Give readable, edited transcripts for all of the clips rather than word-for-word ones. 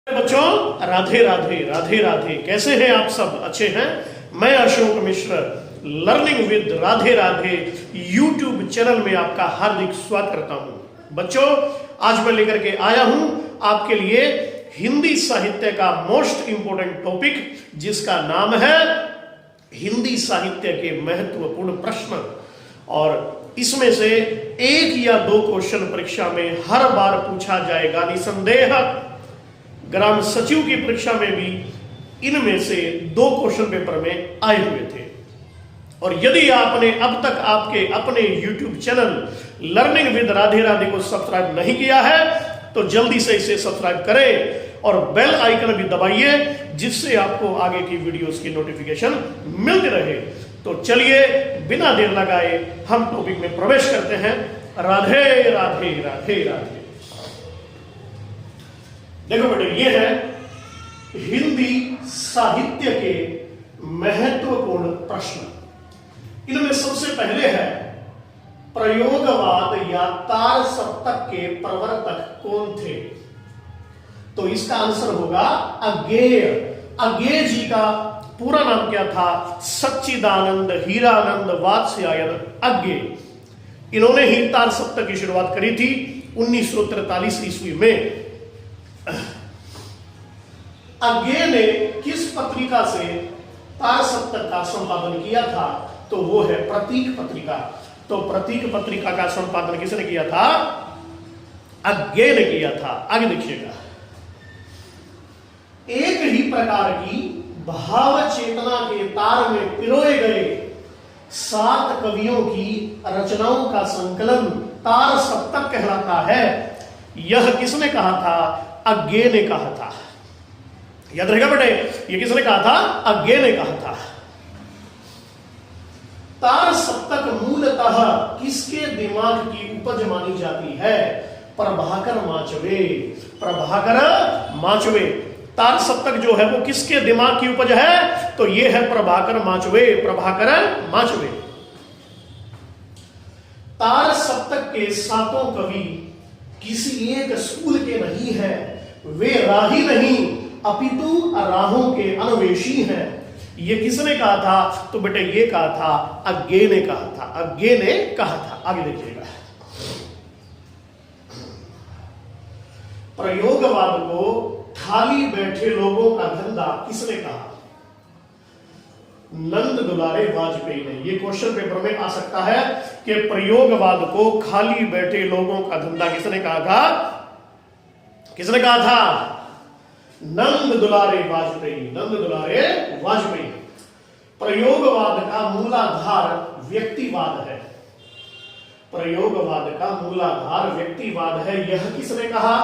बच्चों, राधे राधे राधे राधे। कैसे हैं आप सब? अच्छे हैं? मैं Ashok Mishra learning with Radhe Radhe YouTube channel में आपका हार्दिक स्वागत करता हूं। बच्चों, आज मैं लेकर के आया हूं आपके लिए हिंदी साहित्य का मोस्ट इंपोर्टेंट टॉपिक, जिसका नाम है हिंदी साहित्य के महत्वपूर्ण प्रश्न। और इसमें से एक या दो क्वेश्चन परीक्षा में हर बार पूछा जाएगा निसंदेह। ग्राम सचिव की परीक्षा में भी इनमें से दो क्वेश्चन पेपर में आए हुए थे। और यदि आपने अब तक आपके अपने YouTube channel learning with Radhe Radhe को सब्सक्राइब नहीं किया है तो जल्दी से इसे सब्सक्राइब करें और बेल आइकन भी दबाइए, जिससे आपको आगे की वीडियोस की नोटिफिकेशन मिलती रहे। तो चलिए बिना देर लगाए हम टॉपिक में प्रवेश करते हैं। राधे राधे राधे राधे। देखो बेटे, ये है हिंदी साहित्य के महत्वपूर्ण प्रश्न। इनमें सबसे पहले है प्रयोगवाद या तार सप्तक के प्रवर्तक कौन थे? तो इसका आंसर होगा अज्ञेय। अज्ञेय जी का पूरा नाम क्या था? सच्चिदानंद हीरानंद वात्स्यायन अज्ञेय। इन्होंने ही तार सप्तक की शुरुआत करी थी 1943 ईस्वी में। अज्ञेय ने किस पत्रिका से तार सप्तक का संपादन किया था? तो वो है प्रतीक पत्रिका। तो प्रतीक पत्रिका का संपादन किसने किया था? अज्ञेय ने किया था। आगे देखिएगा, एक ही प्रकार की भाव चेतना के तार में पिरोए गए 7 कवियों की रचनाओं का संकलन तार सप्तक कहलाता है। यह किसने कहा था? अज्ञेय ने कहा था। याद रहेगा बेटे, ये किसने कहा था? अज्ञेय ने कहा था। तार सप्तक मूलतः किसके दिमाग की उपज मानी जाती है? प्रभाकर माचवे। प्रभाकर माचवे। तार सप्तक जो है वो किसके दिमाग की उपज है? तो ये है प्रभाकर माचवे। प्रभाकर माचवे। तार सप्तक के 7 कवि किसी एक स्कूल के नहीं है। वे राही नहीं अपितु राहों के अन्वेषी हैं। ये किसने कहा था? तो बेटे ये कहा था अज्ञेय ने कहा था। अज्ञेय ने कहा था। आगे देखिएगा, प्रयोगवाद को खाली बैठे लोगों का धंधा किसने कहा? नंद दुलारे वाजपेयी ने। ये क्वेश्चन पेपर में आ सकता है कि प्रयोगवाद को खाली बैठे लोगों का धंधा किसने कहा था? किसने कहा था? नंद दुलारे वाजपेयी। नंद दुलारे वाजपेयी। प्रयोगवाद का मूलाधार व्यक्तिवाद है। प्रयोगवाद का मूलाधार व्यक्तिवाद है। यह किसने कहा?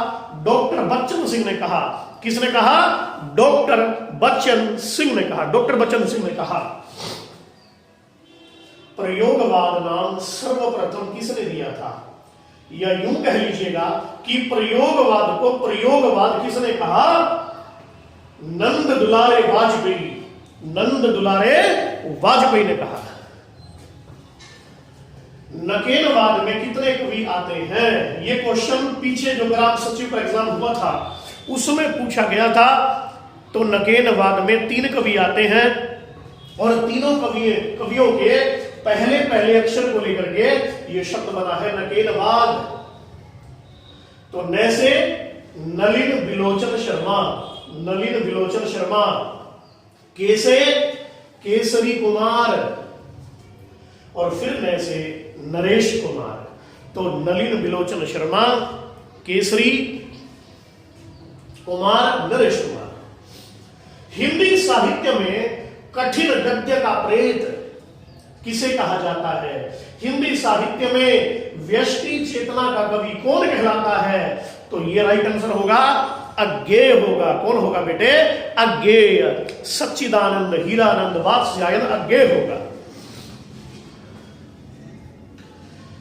डॉक्टर बच्चन सिंह ने कहा। किसने कहा? डॉक्टर बच्चन सिंह ने कहा। डॉक्टर बच्चन सिंह ने कहा। प्रयोगवाद नाम सर्वप्रथम किसने दिया था? या यूं कह लीजिएगा कि प्रयोगवाद को प्रयोगवाद किसने कहा? नंद दुलारे वाजपेयी। नंद दुलारे वाजपेयी ने कहा। नकेनवाद में कितने कवि आते हैं? ये क्वेश्चन पीछे जो ग्राम सचिव का एग्जाम हुआ था उसमें पूछा गया था। तो नकेनवाद में 3 कवि आते हैं और तीनों कवियों के पहले पहले अक्षर को लेकर के ये शब्द बना है नकेनवाद। तो न से नलिन बिलोचन शर्मा। नलिन बिलोचन शर्मा। के से केसरी कुमार। और फिर न से नरेश कुमार। तो नलिन बिलोचन शर्मा, केसरी कुमार, नरेश कुमार। हिंदी साहित्य में कठिन गद्य का प्रेत किसे कहा जाता है? हिंदी साहित्य में व्यष्टि चेतना का कवि कौन कहलाता है? तो ये राइट आंसर होगा अज्ञेय होगा। कौन होगा बेटे? अज्ञेय। सच्चिदानंद हीरानंद वात्स्यायन अज्ञेय होगा।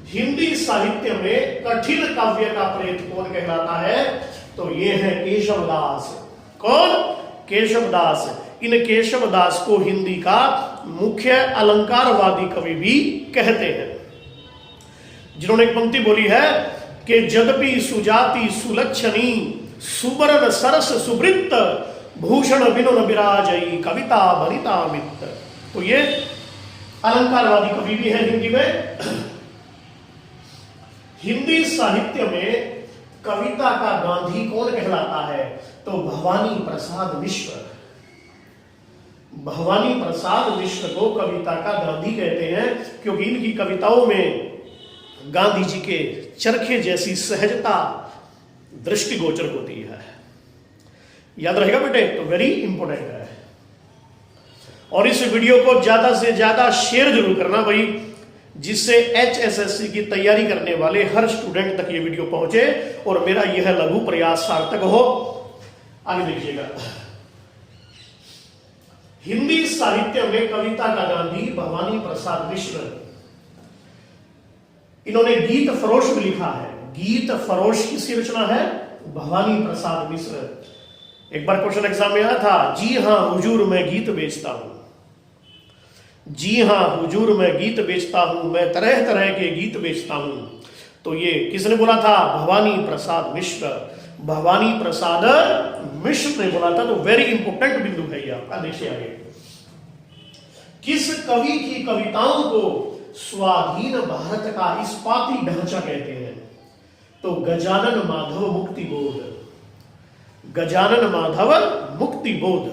हिंदी साहित्य में कठिन काव्य का प्रेत कौन कहलाता है? तो ये है केशवदास। कौन? केशवदास। इन केशवदास को हिंदी का मुख्य अलंकारवादी कवि भी कहते हैं, जिन्होंने एक पंक्ति बोली है कि यद्यपि सुजाति सुलक्षणी सुवर्ण सरस सुवृत्त भूषण विनुन विराजई कविता वनिता मित्र। तो ये अलंकारवादी कवि भी है हिंदी में। हिंदी साहित्य में कविता का गांधी कौन कहलाता है? तो भवानी प्रसाद मिश्र। भवानी प्रसाद मिश्र को कविता का गांधी कहते हैं, क्योंकि इनकी कविताओं में गांधी जी के चरखे जैसी सहजता दृष्टिगोचर होती है। याद रहेगा बेटे, तो वेरी इंपॉर्टेंट है। और इस वीडियो को ज्यादा से ज्यादा शेयर जरूर करना भाई, जिससे HSSC की तैयारी करने वाले हर स्टूडेंट तक ये वीडियो पहुंचे और मेरा यह लघु प्रयास सार्थक हो। आगे देखिएगा, हिंदी साहित्य में कविता का गांधी भवानी प्रसाद मिश्र। इन्होंने गीत फरोश भी लिखा है। गीत फरोश किसकी रचना है? भवानी प्रसाद मिश्र। एक बार क्वेश्चन एग्जाम में आया था, जी हां हुजूर मैं गीत बेचता हूं। जी हां हुजूर मैं गीत बेचता हूं, मैं तरह तरह के गीत बेचता हूं। तो ये किसने बोला था? भवानी प्रसाद मिश्र। भवानी प्रसाद मिश्र ने बोला था। तो वेरी इंपॉर्टेंट बिंदु है ये आपका। देखिए आगे, किस कवि की कविताओं को स्वाधीन भारत का इस्पाती ढांचा कहते हैं? तो गजानन माधव मुक्ति बोध। गजानन माधव मुक्ति बोध।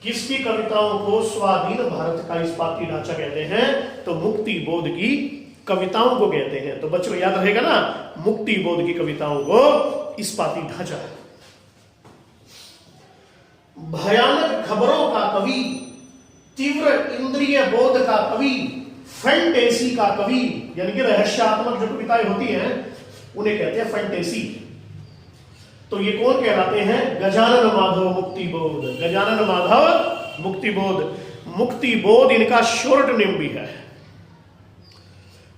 किसकी कविताओं को स्वाधीन भारत का इस्पाती ढांचा कहते हैं? तो मुक्ति बोध की कविताओं को कहते हैं। तो बच्चों याद रहेगा ना, मुक्ति बोध की कविताओं को इस्पाती ढांचा। भयानक खबरों का कवि, तीव्र इंद्रिय बोध का कवि, फैंटेसी का कवि, यानी कि रहस्यात्मक जो कविताएं होती हैं उन्हें कहते हैं फैंटेसी। तो ये कौन कहलाते हैं? गजानन माधव मुक्ति बोध। गजानन माधव मुक्ति बोध। मुक्ति बोध इनका शॉर्ट नेम भी है।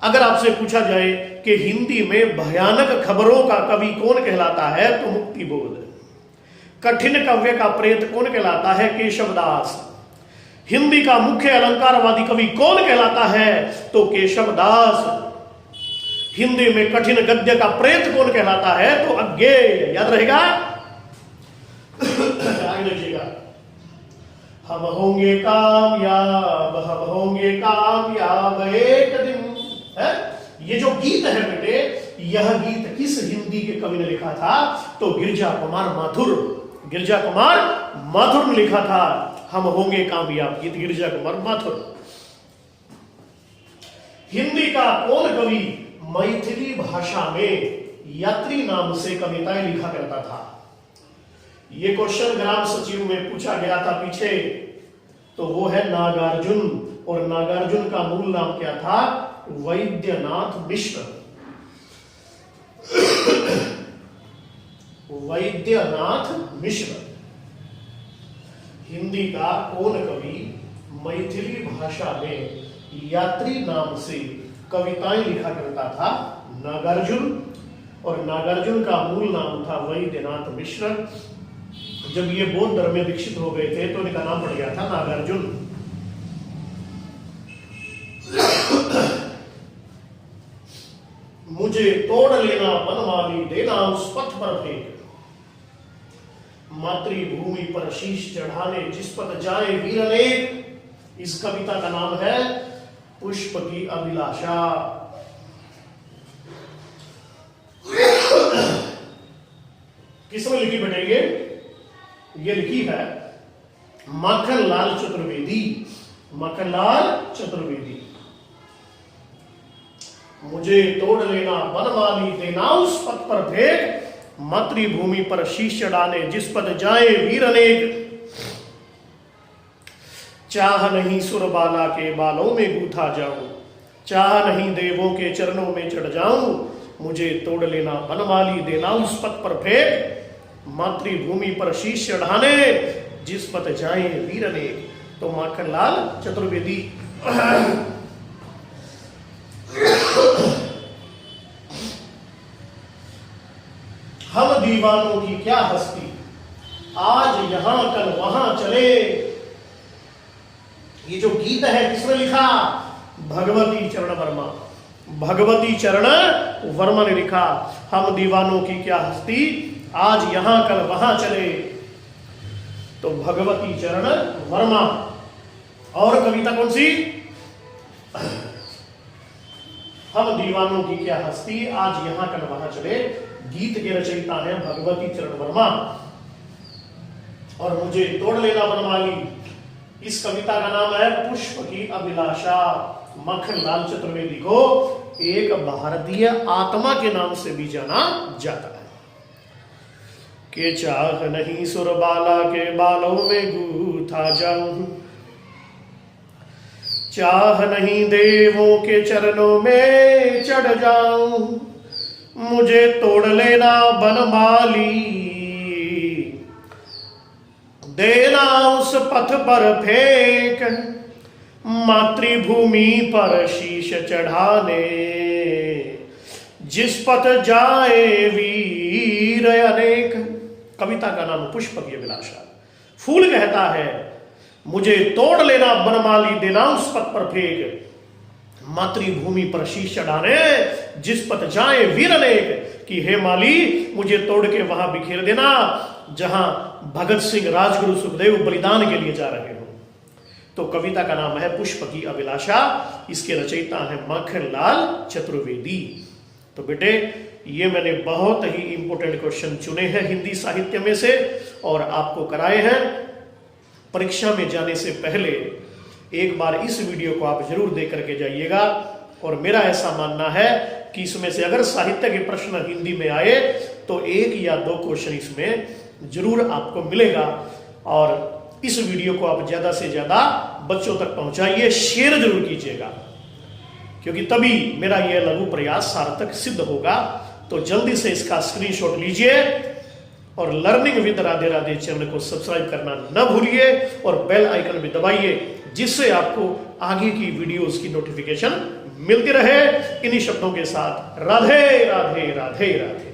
अगर आपसे पूछा जाए कि हिंदी में भयानक खबरों का कवि कौन कहलाता है, तो मुक्ति बोध। कठिन काव्य का प्रेत कौन कहलाता है? केशवदास। हिंदी का मुख्य अलंकारवादी कवि कौन कहलाता है? तो केशवदास। हिंदी में कठिन गद्य का प्रेत कौन कहलाता है? तो अज्ञेय। याद रहेगा। आगे देखिएगा, हम होंगे कामयाब, हम होंगे कामयाब एक दिन। है ये जो गीत है बेटे, यह गीत किस हिंदी के कवि ने लिखा था? तो गिरजा कुमार माथुर। गिरजा कुमार माथुर ने लिखा था हम होंगे कामयाब गीत, गिरजा कुमार माथुर। हिंदी का कौन कवि मैथिली भाषा में यात्री नाम से कविताएं लिखा करता था? यह क्वेश्चन ग्राम सचिव में पूछा गया था पीछे। तो वो है नागार्जुन। और नागार्जुन का मूल नाम क्या था? वैद्यनाथ मिश्र। वैद्यनाथ मिश्र। हिंदी का कौन कवि मैथिली भाषा में यात्री नाम से कविताएं लिखा करता था? नागार्जुन। और नागार्जुन का मूल नाम था वैद्यनाथ मिश्र। जब ये बौद्ध धर्म में दीक्षित हो गए थे तो इनका नाम पड़ गया था नागार्जुन। मुझे तोड़ लेना बनमाली, देना उस पथ पर फेंक, मातृभूमि पर शीश चढ़ाने जिस पथ जाए वीर अनेक। इस कविता का नाम है पुष्प की अभिलाषा। किसने लिखी बेटे? ये लिखी है माखनलाल चतुर्वेदी। माखनलाल चतुर्वेदी। मुझे तोड़ लेना बनमाली, देना उस पथ पर फेंक, मातृभूमि पर शीश चढ़ाने जिस पद जाए वीर अनेक। चाह नहीं सुरबाला के बालों में गूथा जाऊं, चाह नहीं देवों के चरणों में चढ़ जाऊं। मुझे तोड़ लेना बनमाली, देना उस पथ पर फेंक, मातृभूमि पर शीश चढ़ाने जिस पद जाए वीर अनेक। तो माखनलाल चतुर्वेदी। हम दीवानों की क्या हस्ती, आज यहां कल वहां चले। ये जो गीत है किसने लिखा? भगवती चरण वर्मा। भगवती चरण वर्मा ने लिखा। हम दीवानों की क्या हस्ती, आज यहां कल वहां चले। तो भगवती चरण वर्मा। और कविता कौन सी? हम दीवानों की क्या हस्ती, आज यहां कल वहां चले। गीत के रचयिता है भगवती चरण वर्मा। और मुझे तोड़ लेना बनमाली, इस कविता का नाम है पुष्प की अभिलाषा। मक्खनलाल चतुर्वेदी को एक भारतीय आत्मा के नाम से भी जाना जाता है। के चाह नहीं सुरबाला के बालों में गूथा जाऊं, चाह नहीं देवों के चरणों में चढ़ जाऊं। मुझे तोड़ लेना बनमाली, देना उस पथ पर फेंक, मातृभूमि पर शीश चढ़ाने। जिस पथ जाए वीर अनेक। कविता का नाम पुष्प की अभिलाषा। फूल कहता है मुझे तोड़ लेना बनमाली, देना उस पथ पर फेंक, मातृभूमि पर शीश चढ़ाने। जिस पथ जाए वीर अनेक, कि हे माली मुझे तोड़ के वहां बिखेर देना जहां भगत सिंह, राजगुरु, सुखदेव बलिदान के लिए जा रहे हो। तो कविता का नाम है पुष्प की अभिलाषा। इसके रचयिता है मक्खनलाल चतुर्वेदी। तो बेटे ये मैंने बहुत ही इंपॉर्टेंट क्वेश्चन चुने हैं हिंदी साहित्य में से और आपको कराए हैं। परीक्षा में जाने से पहले एक बार इस वीडियो को आप जरूर देख करके जाइएगा। और मेरा ऐसा मानना है कि इसमें से अगर साहित्य के प्रश्न हिंदी में आए तो 1 या 2 क्वेश्चन इसमें जरूर आपको मिलेगा। और इस वीडियो को आप ज्यादा से ज्यादा बच्चों तक पहुंचाइए, शेयर जरूर कीजिएगा, क्योंकि तभी मेरा यह लघु प्रयास सार्थक सिद्ध होगा। तो जल्दी से इसका स्क्रीनशॉट लीजिए और learning with Radhe Radhe channel को सब्सक्राइब करना न भूलिए और बेल आइकन भी दबाइए, जिससे आपको आगे की वीडियोस की नोटिफिकेशन मिलती रहे। इन्हीं शब्दों के साथ राधे राधे राधे राधे।